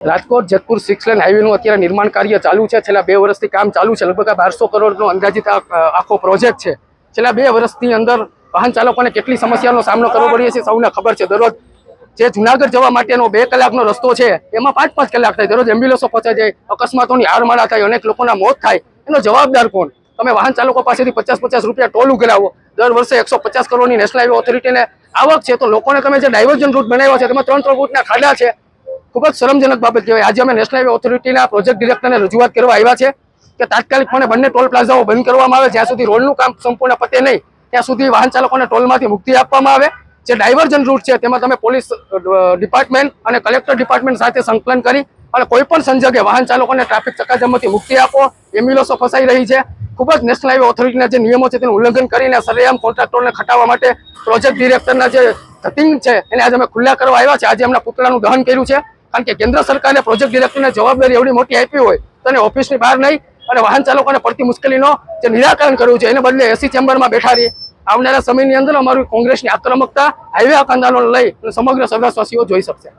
Rajkot Jetpur 6 lane હાઈવેનું અત્યારે નિર્માણ કાર્ય ચાલુ છે। છેલ્લા 2 વર્ષથી કામ ચાલુ છે। લગભગ 1200 કરોડનો અંદાજિત આખો પ્રોજેક્ટ છે। છેલ્લા 2 વર્ષની અંદર વાહન ચાલકોને કેટલી સમસ્યાનો સામનો કરવો પડે છે સૌને ખબર છે। દરરોજ જે જુનાગઢ જવા માટેનો 2 કલાકનો રસ્તો છે એમાં 5-5 કલાક થાય। દરરોજ એમ્બ્યુલન્સો પહોંચે જાય, અકસ્માતોની હારમાળા થાય, અનેક લોકોના મોત થાય। એનો જવાબદાર કોણ? તમે વાહન ચાલકો પાસેથી 50-50 રૂપિયા ટોલ ઉઘરાવો। દર વર્ષે 150 કરોડની નેશનલ હાઈવે ઓથોરિટીને આવક છે, તો લોકોને તમે જે ડાયવર્ઝન રૂટ બનાવ્યો છે તેમાં 3 ફૂટના ખાડા છે। ખૂબ જ શરમજનક બાબત કહેવાય। આજે અમે નેશનલ હાઈવે ઓથોરિટીના પ્રોજેક્ટ ડિરેક્ટરને રજૂઆત કરવા આવ્યા છે કે તાત્કાલિકપણે બંને ટોલ પ્લાઝાઓ બંધ કરવામાં આવે। જ્યાં સુધી રોડનું કામ સંપૂર્ણ પતે નહીં ત્યાં સુધી વાહન ચાલકોને ટોલમાંથી મુક્તિ આપવામાં આવે। જે ડાયવર્ઝન રૂટ છે તેમાં તમે પોલીસ ડિપાર્ટમેન્ટ અને કલેક્ટર ડિપાર્ટમેન્ટ સાથે સંકલન કરી અને કોઈ પણ સંજોગે વાહન ચાલકોને ટ્રાફિક ચકાજામથી મુક્તિ આપો। એમ્બ્યુલન્સો ફસાઈ રહી છે। ખૂબ જ નેશનલ હાઈવે ઓથોરિટીના જે નિયમો છે તેનું ઉલ્લંઘન કરીને સરેઆમ કોન્ટ્રાક્ટરોને ખટાવવા માટે પ્રોજેક્ટ ડિરેક્ટરના જે ધતિંગ છે એને આજે અમે ખુલ્લા કરવા આવ્યા છે। આજે એમના પુતળાનું દહન કર્યું છે, કારણ કે કેન્દ્ર સરકારે પ્રોજેક્ટ ડિરેક્ટરને જવાબદારી એવડી મોટી આપી હોય તો એને ઓફિસની બહાર નહીં અને વાહન ચાલકોને પડતી મુશ્કેલીનો જે નિરાકરણ કરવું છે એને બદલે એસી ચેમ્બરમાં બેઠા રહી। આવનારા સમયની અંદર અમારું કોંગ્રેસની આક્રમકતા હાઈવે આંદોલન લઈ સમગ્ર સૌરાષ્ટ્રવાસીઓ જોઈ શકશે।